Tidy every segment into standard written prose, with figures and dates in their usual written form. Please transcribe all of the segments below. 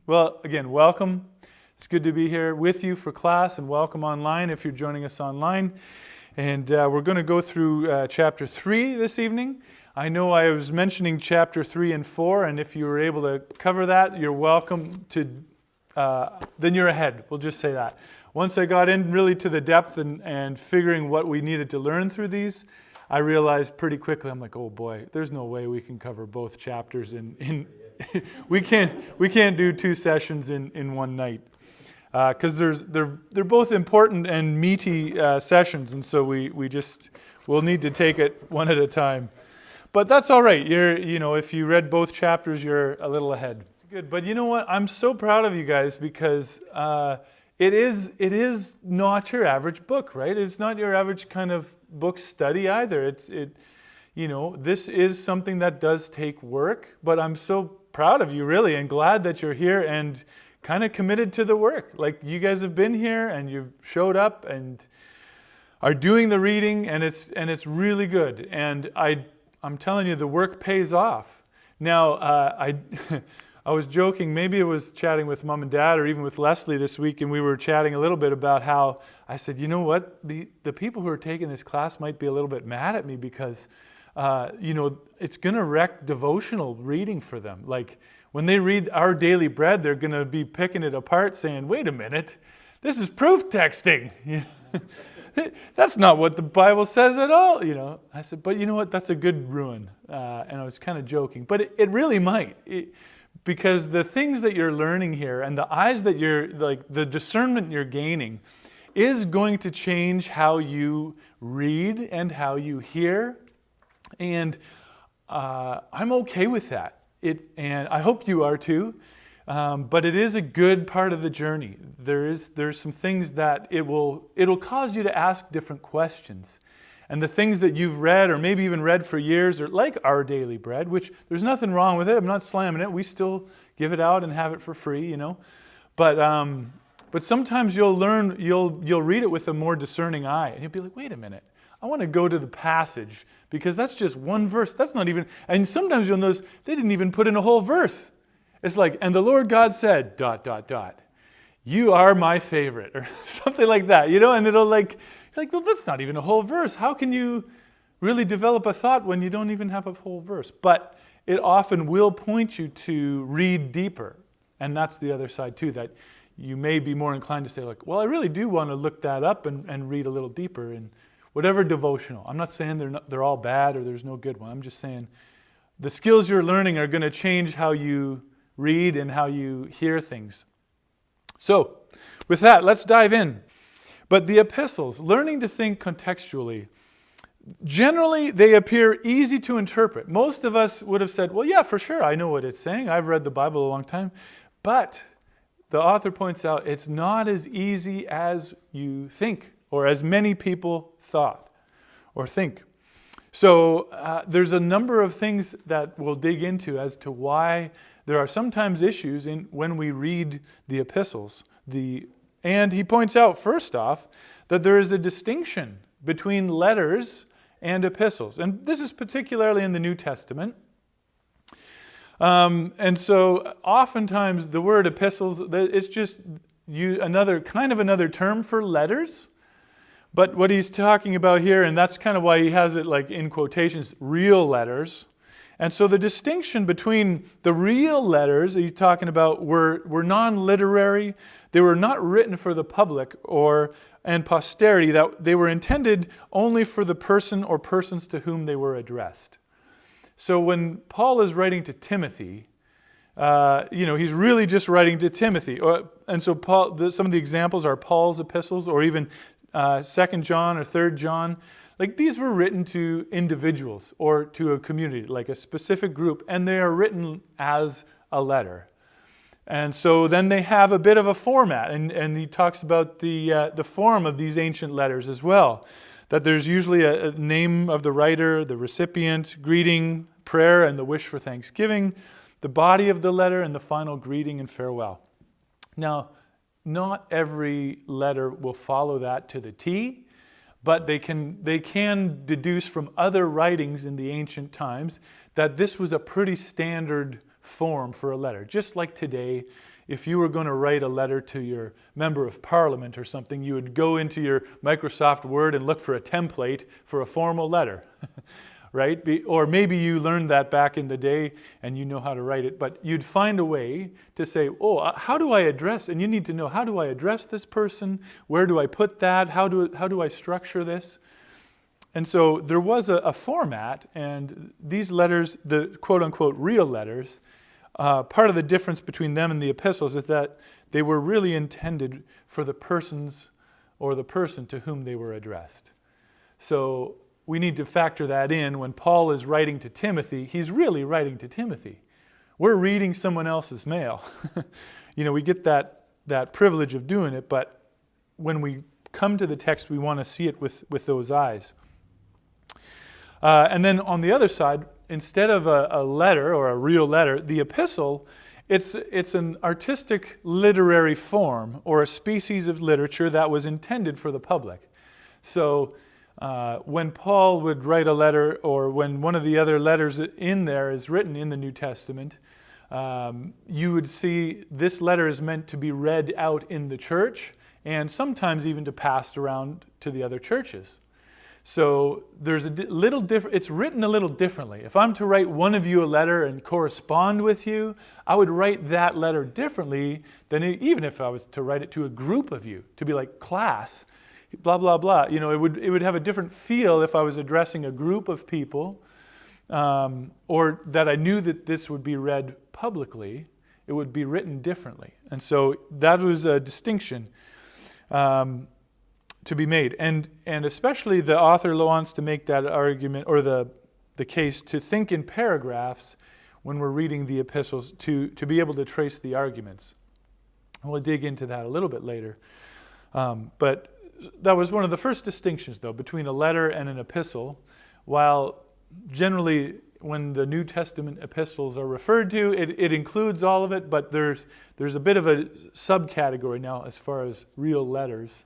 Well, again, welcome. It's good to be here with you for class, and welcome online if you're joining us online. And we're going to go through chapter 3 this evening. I know I was mentioning chapter 3 and 4, and if you were able to cover that, you're welcome to, then you're ahead. We'll just say that. Once I got in really to the depth and figuring what we needed to learn through these, I realized pretty quickly, I'm like, oh boy, there's no way we can cover both chapters in we can't do 2 sessions in one night. Because they're both important and meaty sessions, and so we'll need to take it one at a time. But that's all right. If you read both chapters, you're a little ahead. It's good. But you know what? I'm so proud of you guys because it is not your average book, right? It's not your average kind of book study either. This is something that does take work. But I'm so proud of you, really, and glad that you're here and kind of committed to the work. Like, you guys have been here and you've showed up and are doing the reading, and it's really good. And I'm telling you, the work pays off. Now, I was joking, maybe it was chatting with Mom and Dad or even with Leslie this week, and we were chatting a little bit about how I said, you know what, the people who are taking this class might be a little bit mad at me because it's going to wreck devotional reading for them. Like, when they read Our Daily Bread, they're going to be picking it apart saying, wait a minute, this is proof texting. That's not what the Bible says at all. I said, but you know what, that's a good ruin. And I was kind of joking, but it really might. Because the things that you're learning here and the eyes that the discernment you're gaining is going to change how you read and how you hear. And I'm okay with that. And I hope you are too, but it is a good part of the journey. There's some things that it'll cause you to ask different questions. And the things that you've read or maybe even read for years are like Our Daily Bread, which there's nothing wrong with it. I'm not slamming it. We still give it out and have it for free, But sometimes you'll read it with a more discerning eye. And you'll be like, wait a minute. I want to go to the passage because that's just one verse. That's not even, and sometimes you'll notice they didn't even put in a whole verse. It's like, and the Lord God said, ... You are my favorite, or something like that, and it'll well, that's not even a whole verse. How can you really develop a thought when you don't even have a whole verse? But it often will point you to read deeper. And that's the other side too, that you may be more inclined to say well, I really do want to look that up and read a little deeper in whatever devotional. I'm not saying they're all bad or there's no good one. I'm just saying the skills you're learning are going to change how you read and how you hear things. So, with that, let's dive in. But the epistles, learning to think contextually, generally they appear easy to interpret. Most of us would have said, well, yeah, for sure, I know what it's saying. I've read the Bible a long time. But the author points out it's not as easy as you think, or as many people thought or think. So there's a number of things that we'll dig into as to why there are sometimes issues when we read the epistles. And he points out, first off, that there is a distinction between letters and epistles. And this is particularly in the New Testament. And so oftentimes the word epistles, it's just another term for letters. But what he's talking about here, and that's kind of why he has it in quotations, real letters. And so the distinction between the real letters he's talking about were non-literary. They were not written for the public and posterity. That they were intended only for the person or persons to whom they were addressed. So when Paul is writing to Timothy, he's really just writing to Timothy. And so some of the examples are Paul's epistles, or even 2 John or 3 John. These were written to individuals or to a community, like a specific group, and they are written as a letter. And so then they have a bit of a format, and he talks about the form of these ancient letters as well. That there's usually a name of the writer, the recipient, greeting, prayer, and the wish for thanksgiving, the body of the letter, and the final greeting and farewell. Now, not every letter will follow that to the T, but they can deduce from other writings in the ancient times that this was a pretty standard form for a letter. Just like today, if you were going to write a letter to your member of parliament or something, you would go into your Microsoft Word and look for a template for a formal letter, right? Or maybe you learned that back in the day and you know how to write it, but you'd find a way to say, oh, how do I address, and you need to know, how do I address this person? Where do I put that? How do I structure this? And so there was a format, and these letters, the quote-unquote real letters, part of the difference between them and the epistles is that they were really intended for the persons or the person to whom they were addressed. So we need to factor that in. When Paul is writing to Timothy, he's really writing to Timothy. We're reading someone else's mail. We get that privilege of doing it, but when we come to the text, we want to see it with those eyes. And then on the other side, instead of a letter or a real letter, the epistle, it's an artistic literary form or a species of literature that was intended for the public. So when Paul would write a letter, or when one of the other letters in there is written in the New Testament, you would see this letter is meant to be read out in the church and sometimes even to pass around to the other churches. So there's a little different. It's written a little differently. If I'm to write one of you a letter and correspond with you, I would write that letter differently than even if I was to write it to a group of you, to be like class, blah blah blah. It would have a different feel if I was addressing a group of people, or that I knew that this would be read publicly. It would be written differently, and so that was a distinction to be made. And especially the author wants to make that argument, or the case, to think in paragraphs when we're reading the epistles, to be able to trace the arguments. And we'll dig into that a little bit later. But that was one of the first distinctions, though, between a letter and an epistle. While generally when the New Testament epistles are referred to, it includes all of it, but there's a bit of a subcategory now as far as real letters,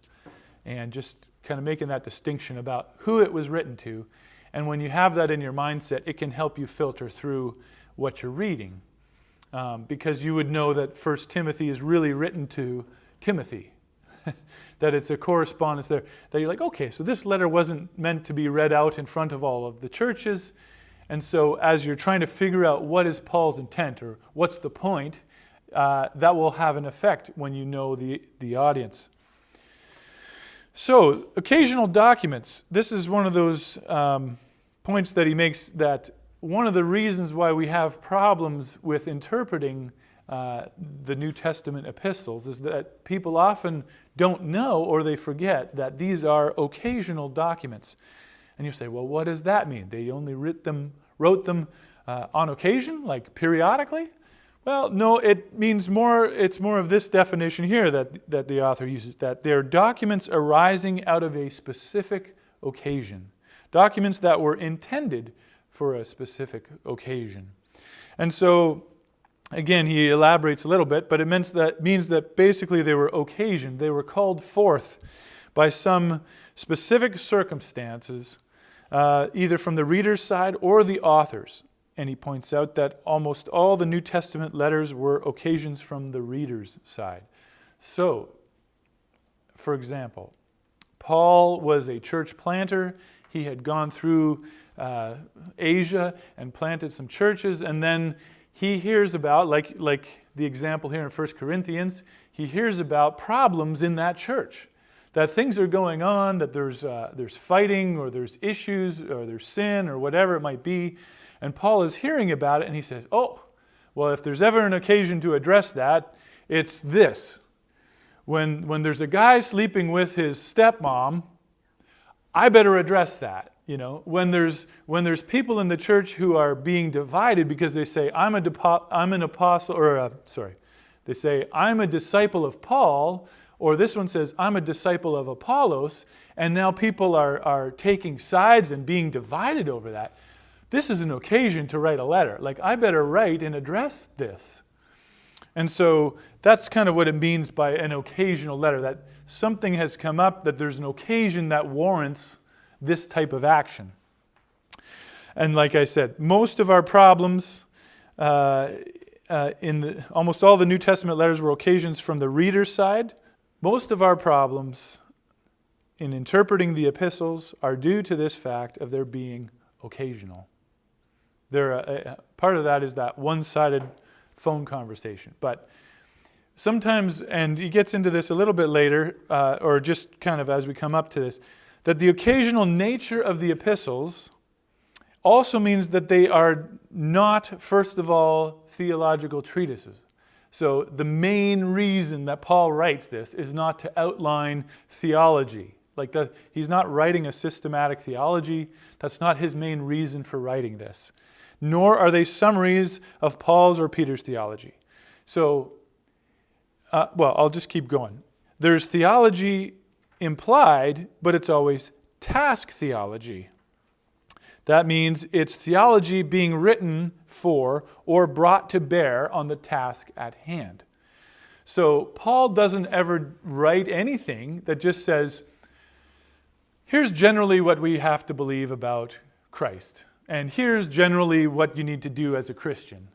and just kind of making that distinction about who it was written to. And when you have that in your mindset, it can help you filter through what you're reading. Because you would know that 1 Timothy is really written to Timothy. That it's a correspondence there. That you're like, okay, so this letter wasn't meant to be read out in front of all of the churches. And so as you're trying to figure out what is Paul's intent, or what's the point, that will have an effect when you know the audience. So, occasional documents. This is one of those points that he makes, that one of the reasons why we have problems with interpreting the New Testament epistles is that people often don't know, or they forget, that these are occasional documents. And you say, well, what does that mean? They only wrote them on occasion, like periodically? Well, no, it means more. It's more of this definition here that the author uses, that they're documents arising out of a specific occasion. Documents that were intended for a specific occasion. And so, again, he elaborates a little bit, but it means that basically they were occasioned. They were called forth by some specific circumstances, either from the reader's side or the author's. And he points out that almost all the New Testament letters were occasions from the reader's side. So, for example, Paul was a church planter. He had gone through Asia and planted some churches, and then he hears about, like the example here in 1 Corinthians, he hears about problems in that church. That things are going on, that there's fighting, or there's issues, or there's sin, or whatever it might be. And Paul is hearing about it, and he says, oh, well, if there's ever an occasion to address that, it's this. When there's a guy sleeping with his stepmom, I better address that. When there's people in the church who are being divided because they say, they say, I'm a disciple of Paul, or this one says, I'm a disciple of Apollos, and now people are taking sides and being divided over that. This is an occasion to write a letter. Like, I better write and address this. And so that's kind of what it means by an occasional letter, that something has come up, that there's an occasion that warrants this type of action. And like I said, most of our problems almost all the New Testament letters were occasions from the reader's side. Most of our problems in interpreting the epistles are due to this fact of their being occasional. Part of that is that one-sided phone conversation. But sometimes, and he gets into this a little bit later, or just kind of as we come up to this, that the occasional nature of the epistles also means that they are not, first of all, theological treatises. So the main reason that Paul writes this is not to outline theology. He's not writing a systematic theology. That's not his main reason for writing this. Nor are they summaries of Paul's or Peter's theology. So, I'll just keep going. There's theology implied, but it's always task theology. That means it's theology being written for or brought to bear on the task at hand. So Paul doesn't ever write anything that just says, here's generally what we have to believe about Christ, and here's generally what you need to do as a Christian.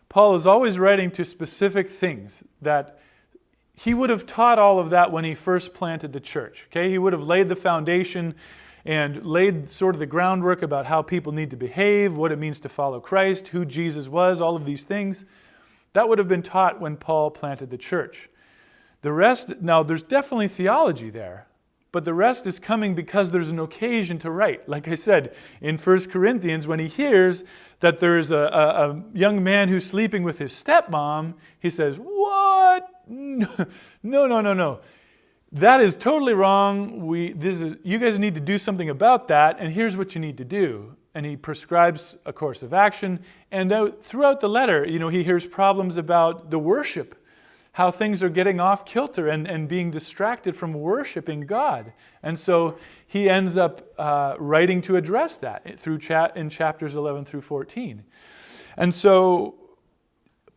Paul is always writing to specific things that he would have taught all of that when he first planted the church. Okay? He would have laid the foundation and laid sort of the groundwork about how people need to behave, what it means to follow Christ, who Jesus was, all of these things. That would have been taught when Paul planted the church. The rest, now there's definitely theology there, but the rest is coming because there's an occasion to write. Like I said, in 1 Corinthians, when he hears that there's a young man who's sleeping with his stepmom, he says, "What? No. That is totally wrong. You guys need to do something about that, and here's what you need to do." And he prescribes a course of action. And throughout the letter, he hears problems about the worship, how things are getting off kilter and being distracted from worshiping God. And so he ends up writing to address that in chapters 11 through 14. And so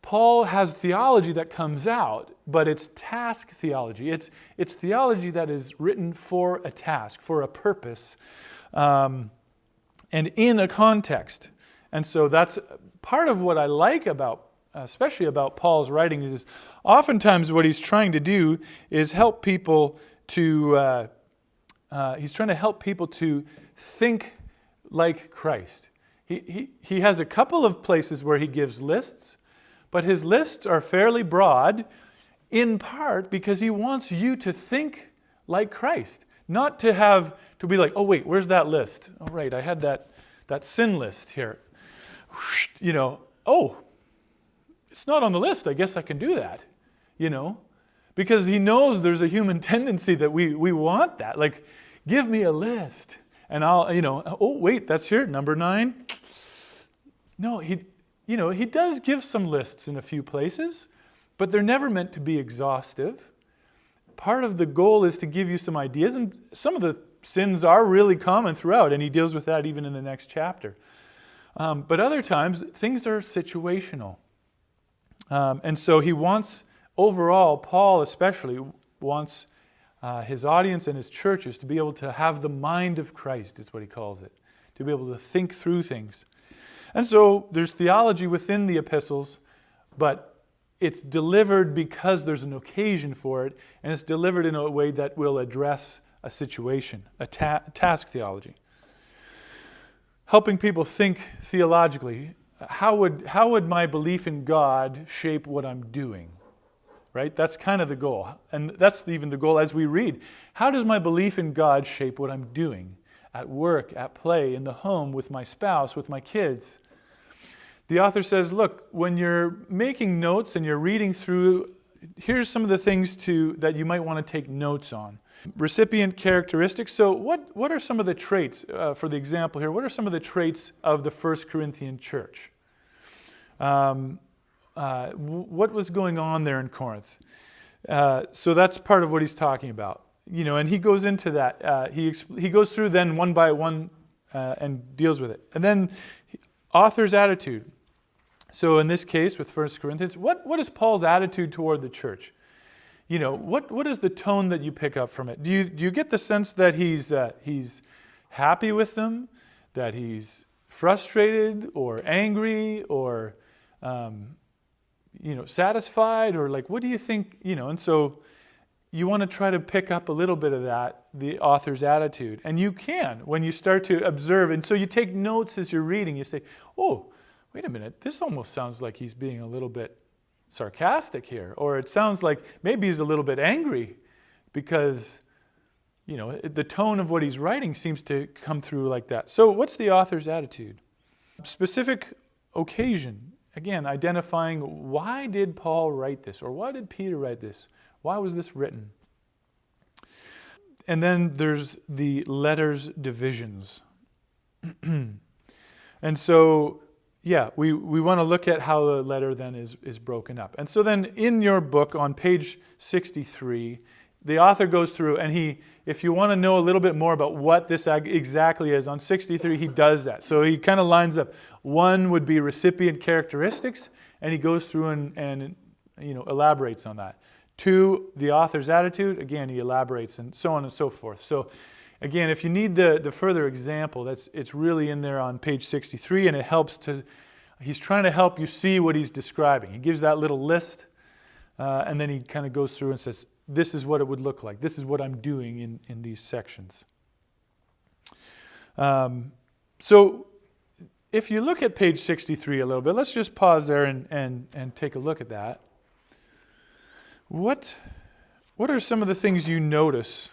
Paul has theology that comes out, but it's task theology. It's theology that is written for a task, for a purpose, and in a context. And so that's part of what I like about, especially about Paul's writing, is oftentimes what he's trying to do is help people to, think like Christ. He has a couple of places where he gives lists, but his lists are fairly broad, in part because he wants you to think like Christ. Not to be like, oh wait, where's that list? Oh right, I had that sin list here. Oh, it's not on the list, I guess I can do that. Because he knows there's a human tendency that we want that. Like, give me a list. And I'll, oh wait, that's here, number 9. No, he does give some lists in a few places, but they're never meant to be exhaustive. Part of the goal is to give you some ideas, and some of the sins are really common throughout, and he deals with that even in the next chapter. But other times, things are situational. And so he wants, overall, Paul especially wants his audience and his churches to be able to have the mind of Christ, is what he calls it, to be able to think through things. And so there's theology within the epistles, but it's delivered because there's an occasion for it, and it's delivered in a way that will address a situation, a task theology. Helping people think theologically. How would my belief in God shape what I'm doing? Right? That's kind of the goal. And that's even the goal as we read. How does my belief in God shape what I'm doing? At work, at play, in the home, with my spouse, with my kids. The author says, look, when you're making notes and you're reading through, here's some of the things that you might want to take notes on. Recipient characteristics. So what are some of the traits, for the example here, what are some of the traits of the 1 Corinthian church? What was going on there in Corinth? So that's part of what he's talking about. And he goes into that. He goes through then one by one and deals with it. And then author's attitude. So in this case with 1 Corinthians, what is Paul's attitude toward the church? What is the tone that you pick up from it? Do you get the sense that he's happy with them, that he's frustrated or angry, or satisfied, or like, what do you think, and so you want to try to pick up a little bit of that, the author's attitude. And you can when you start to observe. And so you take notes as you're reading. You say, oh, wait a minute, this almost sounds like he's being a little bit sarcastic here. Or it sounds like maybe he's a little bit angry because, the tone of what he's writing seems to come through like that. So what's the author's attitude? Specific occasion. Again, identifying why did Paul write this, or why did Peter write this? Why was this written? And then there's the letter's divisions. And so, we want to look at how the letter then is broken up. And so then in your book on page 63, the author goes through and if you want to know a little bit more about what this exactly is, on 63 he does that. So he kind of lines up. One would be recipient characteristics, and he goes through and elaborates on that. 2, the author's attitude, again he elaborates, and so on and so forth. So again, if you need the further example, it's really in there on page 63, and it helps he's trying to help you see what he's describing. He gives that little list, and then he kind of goes through and says, this is what it would look like. This is what I'm doing in these sections. So if you look at page 63 a little bit, let's just pause there and take a look at that. What are some of the things you notice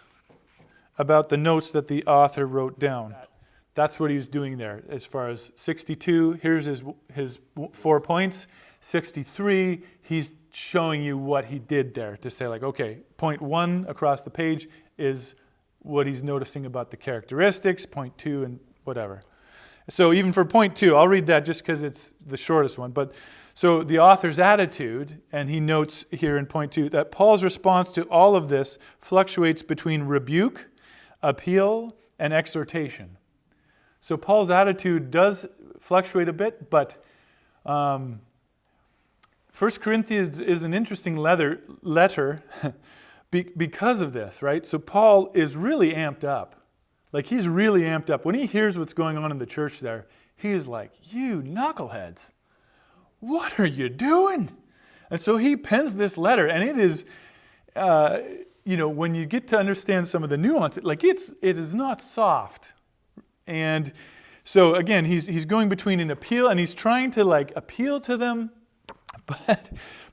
about the notes that the author wrote down? That's what he's doing there. As far as 62, here's his 4 points. 63, he's showing you what he did there to say, like, okay, point 1 across the page is what he's noticing about the characteristics, point 2 and whatever. So even for point 2, I'll read that just because it's the shortest one. But so the author's attitude, and he notes here in point 2 that Paul's response to all of this fluctuates between rebuke, appeal, and exhortation. So Paul's attitude does fluctuate a bit, but 1 Corinthians is an interesting letter because of this, right? So Paul is really amped up. Like, he's really amped up. When he hears what's going on in the church there, he's like, you knuckleheads, what are you doing? And so he pens this letter, and it is, when you get to understand some of the nuance, it is not soft. And so again, he's going between an appeal, and he's trying to appeal to them,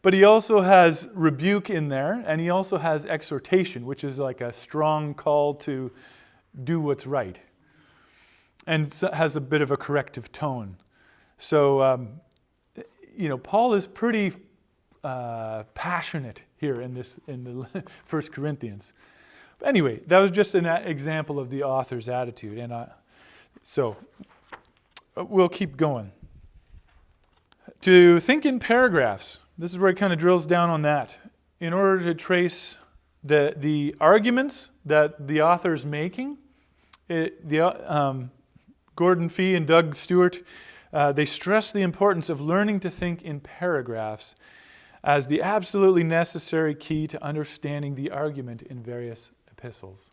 but he also has rebuke in there, and he also has exhortation, which is like a strong call to do what's right, and has a bit of a corrective tone. So, Paul is pretty passionate here in the 1 Corinthians. But anyway, that was just an example of the author's attitude, and so we'll keep going. To think in paragraphs. This is where it kind of drills down on that. In order to trace the arguments that the author is making, Gordon Fee and Doug Stuart, they stress the importance of learning to think in paragraphs as the absolutely necessary key to understanding the argument in various epistles.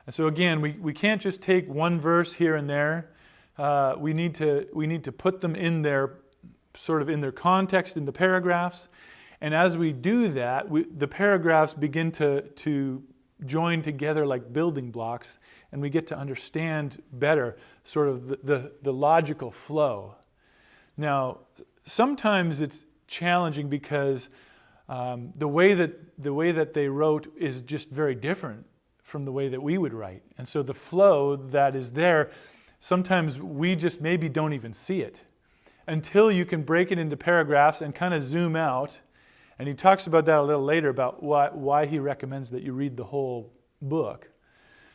And so again, we can't just take one verse here and there. We need to put them in their sort of in their context in the paragraphs. And as we do that, the paragraphs begin to join together like building blocks, and we get to understand better sort of the logical flow. Now, sometimes it's challenging because the way that they wrote is just very different from the way that we would write. And so the flow that is there, sometimes we just maybe don't even see it until you can break it into paragraphs and kind of zoom out. And he talks about that a little later, about why he recommends that you read the whole book.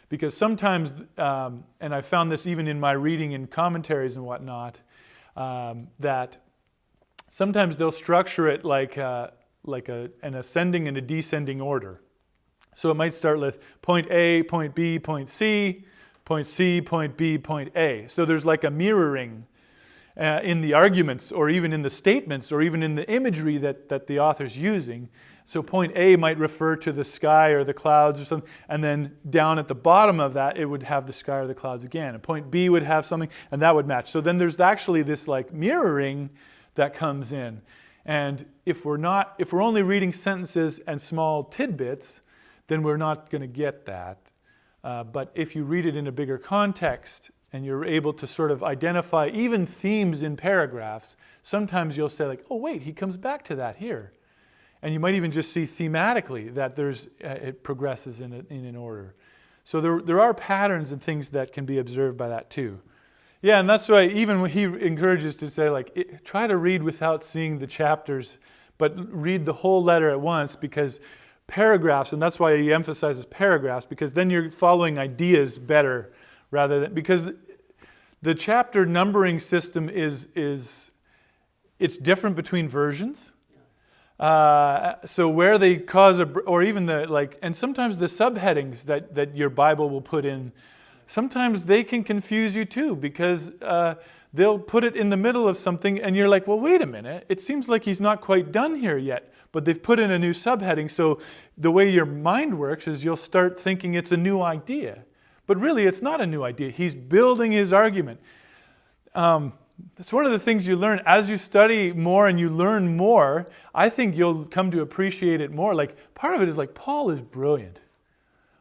Because sometimes, and I found this even in my reading in commentaries and whatnot, that sometimes they'll structure it like an ascending and a descending order. So it might start with point A, point B, point C, point B, point A. So there's like a mirroring in the arguments, or even in the statements, or even in the imagery that the author's using. So point A might refer to the sky or the clouds or something, and then down at the bottom of that, it would have the sky or the clouds again. And point B would have something, and that would match. So then there's actually this like mirroring that comes in. And if we're only reading sentences and small tidbits, then we're not going to get that. But if you read it in a bigger context and you're able to sort of identify even themes in paragraphs, sometimes you'll say like, oh wait, he comes back to that here. And you might even just see thematically that it progresses in an order. So there are patterns and things that can be observed by that too. Yeah, and that's why even when he encourages to say like, try to read without seeing the chapters, but read the whole letter at once, because paragraphs, and that's why he emphasizes paragraphs, because then you're following ideas better rather than, because the chapter numbering system it's different between versions. So where they cause or even and sometimes the subheadings that your Bible will put in, sometimes they can confuse you too, because they'll put it in the middle of something and you're like, well, wait a minute, it seems like he's not quite done here yet, but they've put in a new subheading. So the way your mind works is you'll start thinking it's a new idea, but really it's not a new idea. He's building his argument. That's one of the things you learn as you study more and you learn more. I think you'll come to appreciate it more. Like, part of it is like, Paul is brilliant.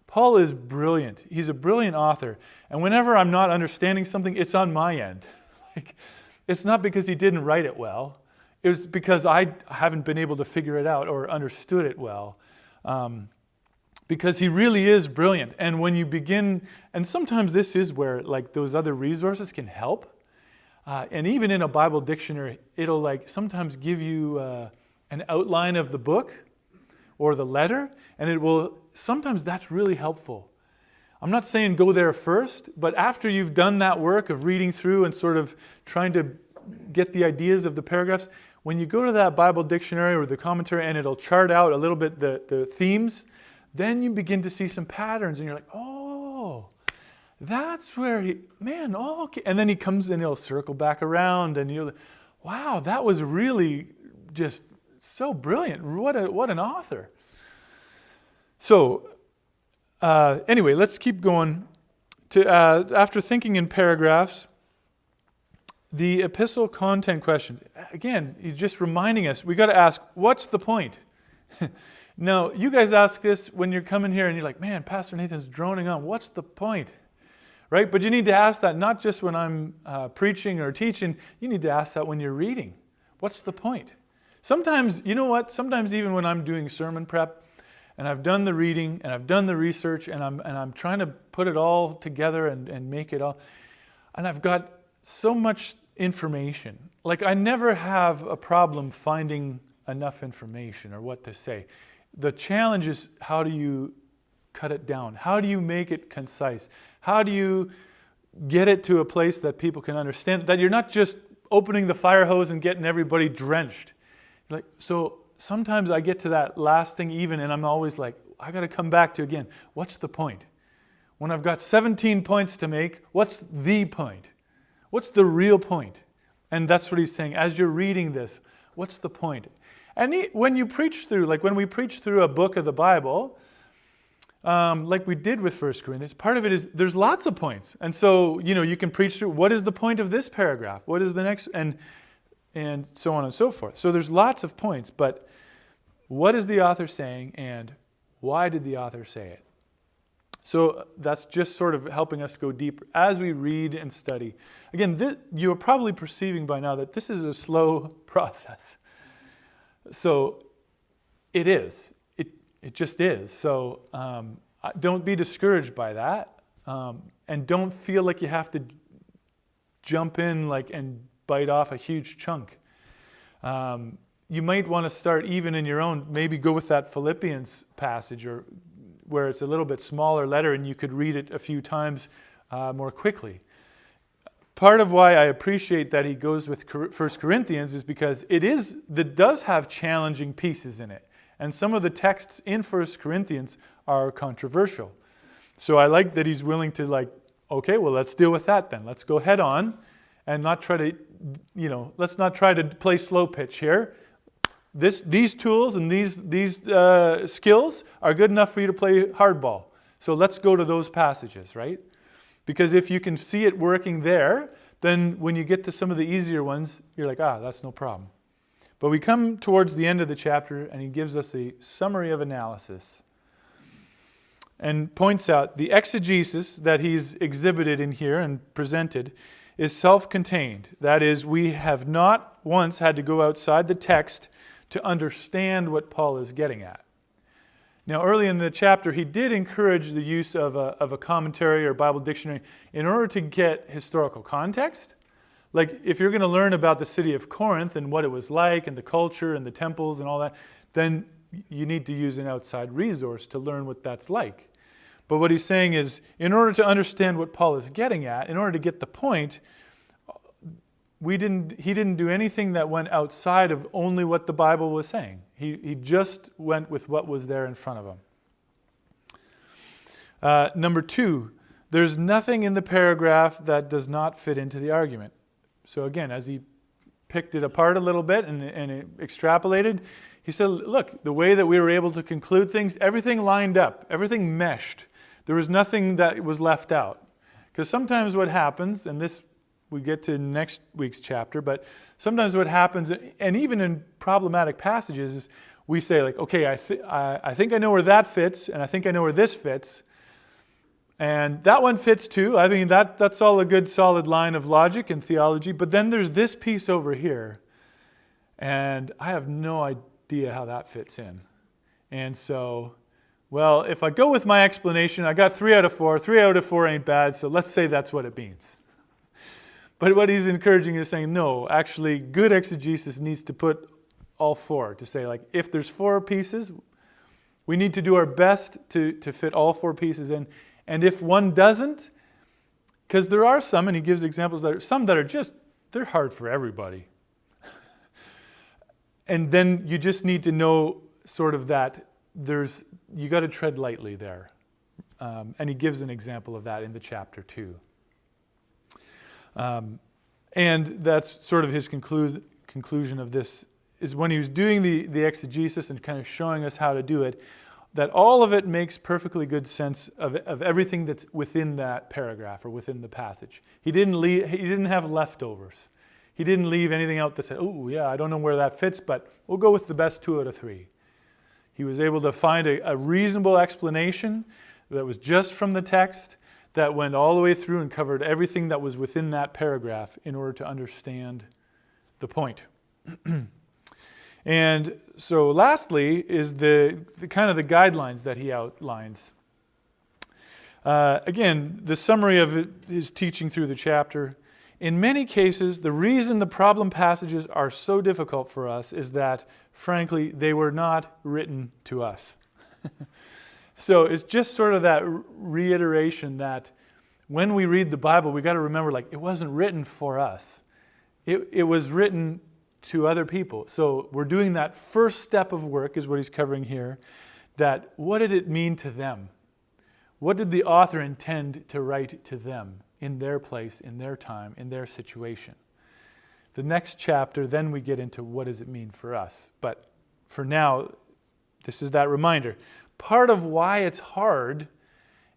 Paul is brilliant. He's a brilliant author. And whenever I'm not understanding something, it's on my end. It's not because he didn't write it well. It was because I haven't been able to figure it out or understood it well. Because he really is brilliant. And when you begin, and sometimes this is where like those other resources can help. And even in a Bible dictionary, it'll like sometimes give you an outline of the book or the letter, and it will, sometimes that's really helpful. I'm not saying go there first, but after you've done that work of reading through and sort of trying to get the ideas of the paragraphs, when you go to that Bible dictionary or the commentary and it'll chart out a little bit the themes, then you begin to see some patterns and you're like, oh, that's where okay. And then he comes and he'll circle back around and you're like, wow, that was really just so brilliant. What an author. So anyway, let's keep going. After thinking in paragraphs, the epistle content question. Again, he's just reminding us, we got to ask, what's the point? Now, you guys ask this when you're coming here and you're like, man, Pastor Nathan's droning on. What's the point? Right? But you need to ask that not just when I'm preaching or teaching. You need to ask that when you're reading. What's the point? Sometimes, you know what? Sometimes even when I'm doing sermon prep and I've done the reading and I've done the research and I'm trying to put it all together and make it all, and I've got so much information. Like, I never have a problem finding enough information or what to say. The challenge is, how do you cut it down? How do you make it concise? How do you get it to a place that people can understand, that you're not just opening the fire hose and getting everybody drenched? Like, so sometimes I get to that last thing even, and I'm always like, I got to come back to again, what's the point? When I've got 17 points to make, what's the point? What's the real point? And that's what he's saying. As you're reading this, what's the point? And when you preach through, like when we preach through a book of the Bible, like we did with 1 Corinthians, part of it is there's lots of points. And so, you can preach through, what is the point of this paragraph? What is the next? And so on and so forth. So there's lots of points, but what is the author saying and why did the author say it? So that's just sort of helping us go deeper as we read and study. Again, you're probably perceiving by now that this is a slow process. So it is. It just is. So don't be discouraged by that. And don't feel like you have to jump in and bite off a huge chunk. You might want to start even in your own, maybe go with that Philippians passage or where it's a little bit smaller letter and you could read it a few times more quickly. Part of why I appreciate that he goes with 1 Corinthians is because it does have challenging pieces in it. And some of the texts in 1 Corinthians are controversial. So I like that he's willing to okay, well, let's deal with that then. Let's go head on and not try to, let's not try to play slow pitch here. These tools and these skills are good enough for you to play hardball. So let's go to those passages, right? Because if you can see it working there, then when you get to some of the easier ones, you're like, that's no problem. But we come towards the end of the chapter, and he gives us a summary of analysis and points out the exegesis that he's exhibited in here and presented is self-contained. That is, we have not once had to go outside the text to understand what Paul is getting at. Now, early in the chapter, he did encourage the use of a commentary or Bible dictionary in order to get historical context. Like, if you're going to learn about the city of Corinth and what it was like and the culture and the temples and all that, then you need to use an outside resource to learn what that's like. But what he's saying is, in order to understand what Paul is getting at, in order to get the point, he didn't do anything that went outside of only what the Bible was saying. He just went with what was there in front of him. Number 2, there's nothing in the paragraph that does not fit into the argument. So again, as he picked it apart a little bit and extrapolated, he said, look, the way that we were able to conclude things, everything lined up, everything meshed. There was nothing that was left out. Because sometimes what happens, and this we get to next week's chapter, but sometimes what happens, and even in problematic passages, is we say like, okay, I think I know where that fits, and I think I know where this fits, and that one fits too. I mean, that's all a good solid line of logic and theology, but then there's this piece over here, and I have no idea how that fits in. And so, well, if I go with my explanation, I got 3 out of 4. 3 out of 4 ain't bad, so let's say that's what it means. But what he's encouraging is saying, no, actually, good exegesis needs to put all 4, to say, like, if there's 4 pieces, we need to do our best to fit all 4 pieces in. And if one doesn't, because there are some, and he gives examples, some that are just, they're hard for everybody. And then you just need to know sort of that you got to tread lightly there. And he gives an example of that in the chapter 2. And that's sort of his conclusion of this, is when he was doing the exegesis and kind of showing us how to do it, that all of it makes perfectly good sense of everything that's within that paragraph or within the passage. He didn't have leftovers. He didn't leave anything out that said, oh yeah, I don't know where that fits, but we'll go with the best 2 out of 3. He was able to find a reasonable explanation that was just from the text, that went all the way through and covered everything that was within that paragraph in order to understand the point. And so lastly is the kind of the guidelines that he outlines. Again, the summary of his teaching through the chapter. In many cases, the reason the problem passages are so difficult for us is that, frankly, they were not written to us. So it's just sort of that reiteration that when we read the Bible, we got to remember, like, it wasn't written for us. It was written to other people. So we're doing that first step of work, is what he's covering here, that what did it mean to them? What did the author intend to write to them in their place, in their time, in their situation? The next chapter, then we get into what does it mean for us. But for now, this is that reminder. Part of why it's hard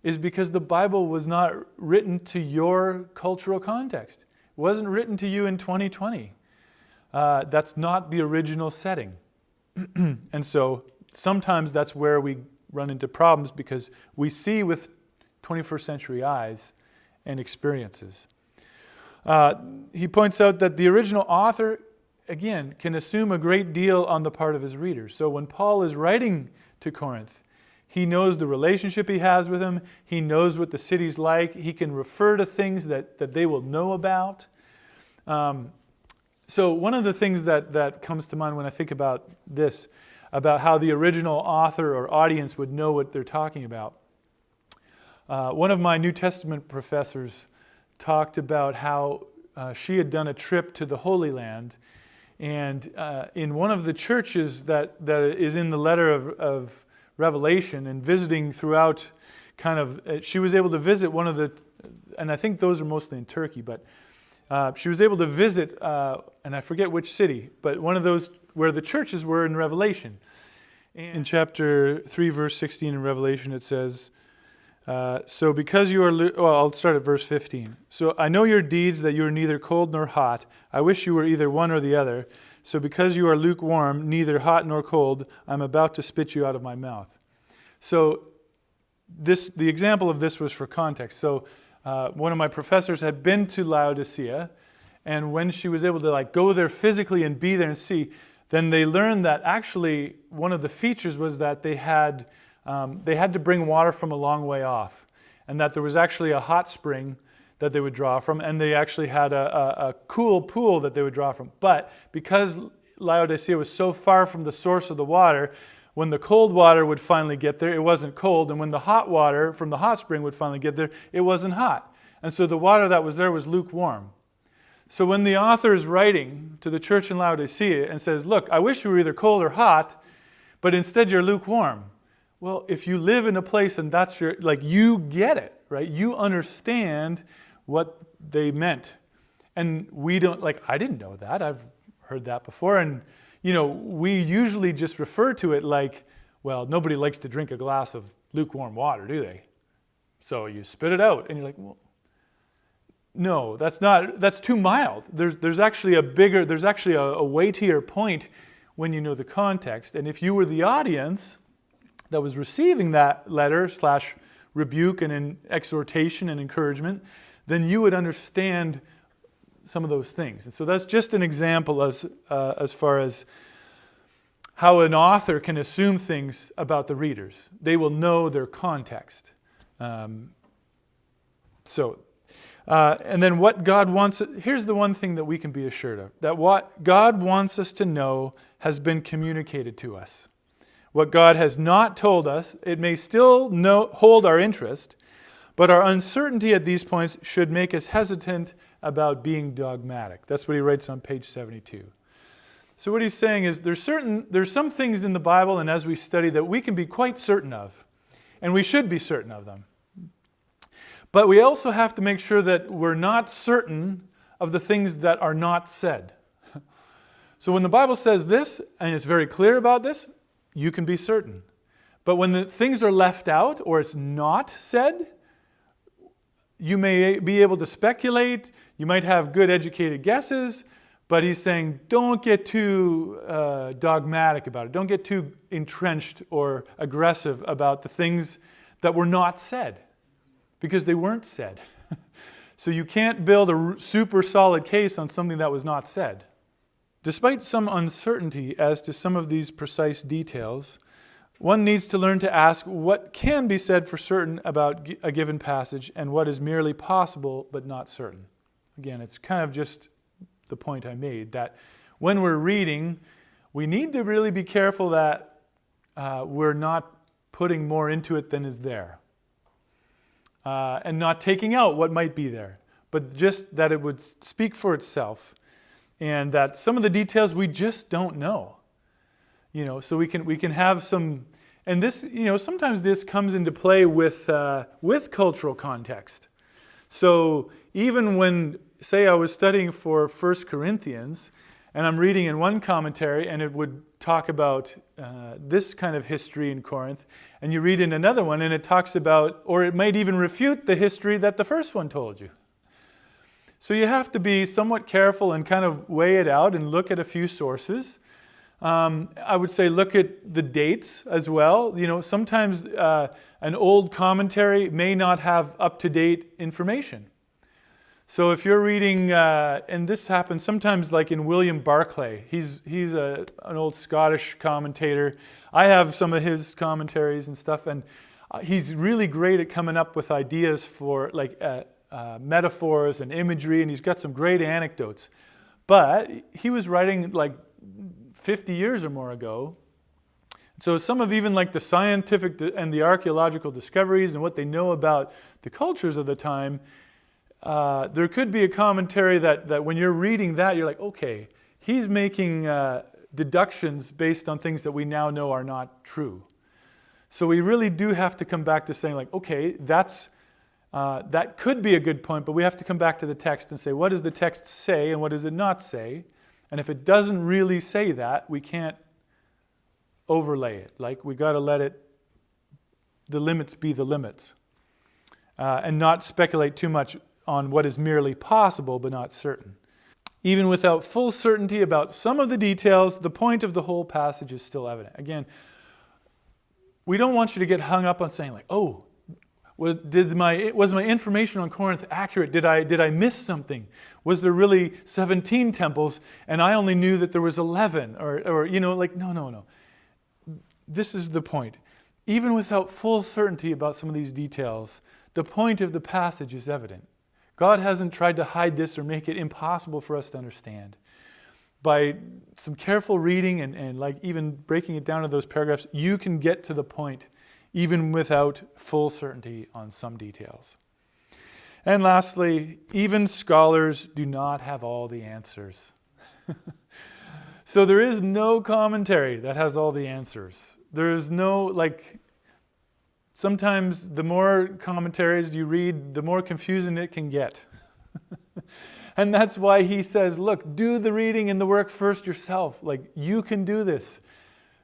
is because the Bible was not written to your cultural context. It wasn't written to you in 2020. That's not the original setting. And so sometimes that's where we run into problems, because we see with 21st century eyes and experiences. He points out that the original author, again, can assume a great deal on the part of his readers. So when Paul is writing to Corinth, he knows the relationship he has with them. He knows what the city's like. He can refer to things that they will know about. So one of the things that comes to mind when I think about this, about how the original author or audience would know what they're talking about. One of my New Testament professors talked about how she had done a trip to the Holy Land, and in one of the churches that is in the letter of Revelation, and visiting throughout she was able to visit one of the, and I think those are mostly in Turkey, but she was able to visit, and I forget which city, but one of those where the churches were in Revelation. In chapter 3, verse 16 in Revelation, it says, so because you are, I'll start at verse 15. So I know your deeds, that you are neither cold nor hot. I wish you were either one or the other. So because you are lukewarm, neither hot nor cold, I'm about to spit you out of my mouth. So the example of this was for context. So one of my professors had been to Laodicea, and when she was able to go there physically and be there and see, then they learned that actually one of the features was that they had to bring water from a long way off, and that there was actually a hot spring that they would draw from, and they actually had a cool pool that they would draw from. But because Laodicea was so far from the source of the water, when the cold water would finally get there, it wasn't cold, and when the hot water from the hot spring would finally get there, it wasn't hot. And so the water that was there was lukewarm. So when the author is writing to the church in Laodicea and says, look, I wish you were either cold or hot, but instead you're lukewarm. Well, if you live in a place and that's your, you get it, right? You understand what they meant. And we don't, I didn't know that. I've heard that before. And, we usually just refer to it well, nobody likes to drink a glass of lukewarm water, do they? So you spit it out and you're like, well, no, that's too mild. There's actually a weightier point when you know the context. And if you were the audience that was receiving that letter / rebuke and an exhortation and encouragement, then you would understand some of those things. And so that's just an example as far as how an author can assume things about the readers. They will know their context. And then what God wants, here's the one thing that we can be assured of, that what God wants us to know has been communicated to us. What God has not told us, it may still hold our interest, but our uncertainty at these points should make us hesitant about being dogmatic. That's what he writes on page 72. So what he's saying is there's some things in the Bible and as we study that we can be quite certain of, and we should be certain of them. But we also have to make sure that we're not certain of the things that are not said. So when the Bible says this, and it's very clear about this, you can be certain. But when the things are left out or it's not said, you may be able to speculate, you might have good educated guesses, but he's saying don't get too dogmatic about it. Don't get too entrenched or aggressive about the things that were not said, because they weren't said. So you can't build a super solid case on something that was not said. Despite some uncertainty as to some of these precise details, one needs to learn to ask what can be said for certain about a given passage and what is merely possible but not certain. Again, it's kind of just the point I made, that when we're reading, we need to really be careful that we're not putting more into it than is there. And not taking out what might be there, but just that it would speak for itself, and that some of the details we just don't know. So we can have some, and this, sometimes this comes into play with cultural context. So even when, say I was studying for 1 Corinthians, and I'm reading in one commentary, and it would talk about this kind of history in Corinth, and you read in another one, and it talks about, or it might even refute the history that the first one told you. So you have to be somewhat careful and kind of weigh it out and look at a few sources. I would say look at the dates as well. Sometimes an old commentary may not have up-to-date information. So if you're reading, and this happens sometimes like in William Barclay, he's an old Scottish commentator. I have some of his commentaries and stuff, and he's really great at coming up with ideas for metaphors and imagery, and he's got some great anecdotes. But he was writing 50 years or more ago. So some of even the scientific and the archaeological discoveries and what they know about the cultures of the time, there could be a commentary that when you're reading that, you're like, okay, he's making deductions based on things that we now know are not true. So we really do have to come back to saying okay, that could be a good point, but we have to come back to the text and say, what does the text say and what does it not say? And if it doesn't really say that, we can't overlay it. We got to let the limits be the limits, and not speculate too much on what is merely possible but not certain. Even without full certainty about some of the details, the point of the whole passage is still evident. Again, we don't want you to get hung up on saying like, oh, was my information on Corinth accurate? Did I miss something? Was there really 17 temples and I only knew that there was 11? Or no. This is the point. Even without full certainty about some of these details, the point of the passage is evident. God hasn't tried to hide this or make it impossible for us to understand. By some careful reading and like even breaking it down to those paragraphs, you can get to the point even without full certainty on some details. And lastly, even scholars do not have all the answers. So there is no commentary that has all the answers. There is no, sometimes the more commentaries you read, the more confusing it can get. And that's why he says, look, do the reading and the work first yourself. Like, you can do this.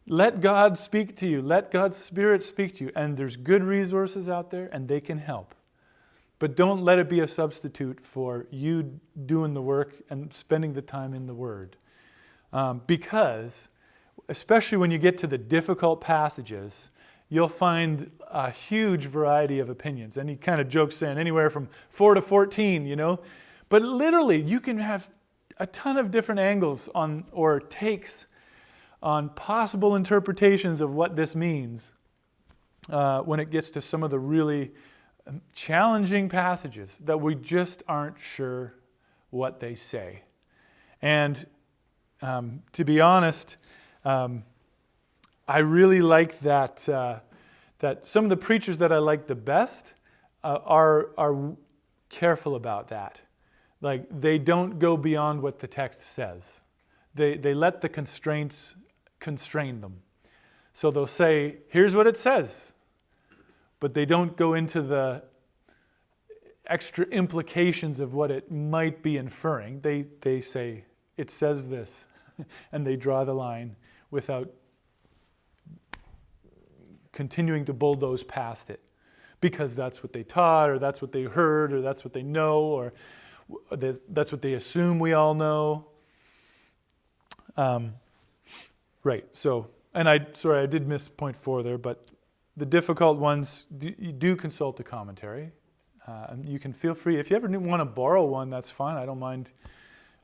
Let God speak to you. Let God's Spirit speak to you. And there's good resources out there, and they can help. But don't let it be a substitute for you doing the work and spending the time in the Word. Because, especially when you get to the difficult passages, you'll find a huge variety of opinions. And he kind of jokes saying anywhere from 4 to 14, But literally, you can have a ton of different angles on or takes on possible interpretations of what this means when it gets to some of the really challenging passages that we just aren't sure what they say. And to be honest, I really like that that some of the preachers that I like the best are careful about that. Like, they don't go beyond what the text says. They let the constraints constrain them. So they'll say, here's what it says. But they don't go into the extra implications of what it might be inferring. They say, it says this. And they draw the line without continuing to bulldoze past it. Because that's what they taught, or that's what they heard, or that's what they know, or that's what they assume we all know. Right, so, and I did miss point 4 there, but the difficult ones, you do consult a commentary. You can feel free, if you ever want to borrow one, that's fine, I don't mind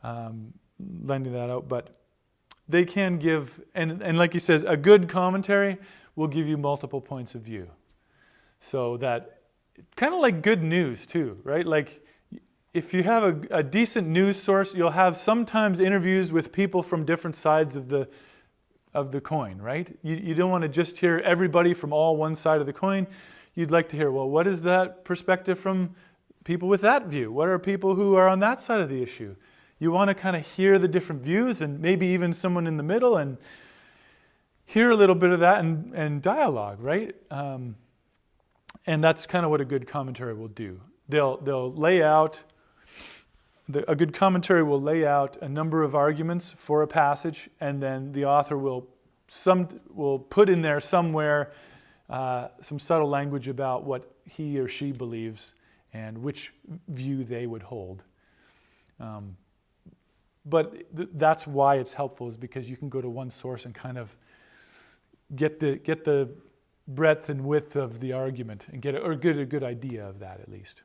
lending that out, but they can give, and like he says, a good commentary will give you multiple points of view. So that, kind of like good news too, right? Like, if you have a decent news source, you'll have sometimes interviews with people from different sides of the coin, right? You don't want to just hear everybody from all one side of the coin. You'd like to hear, well, what is that perspective from people with that view? What are people who are on that side of the issue? You want to kind of hear the different views and maybe even someone in the middle and hear a little bit of that and dialogue, right? And that's kind of what a good commentary will do. They'll lay out, a good commentary will lay out a number of arguments for a passage, and then the author will put in there somewhere some subtle language about what he or she believes and which view they would hold. But that's why it's helpful, is because you can go to one source and kind of get the breadth and width of the argument and get a good idea of that at least.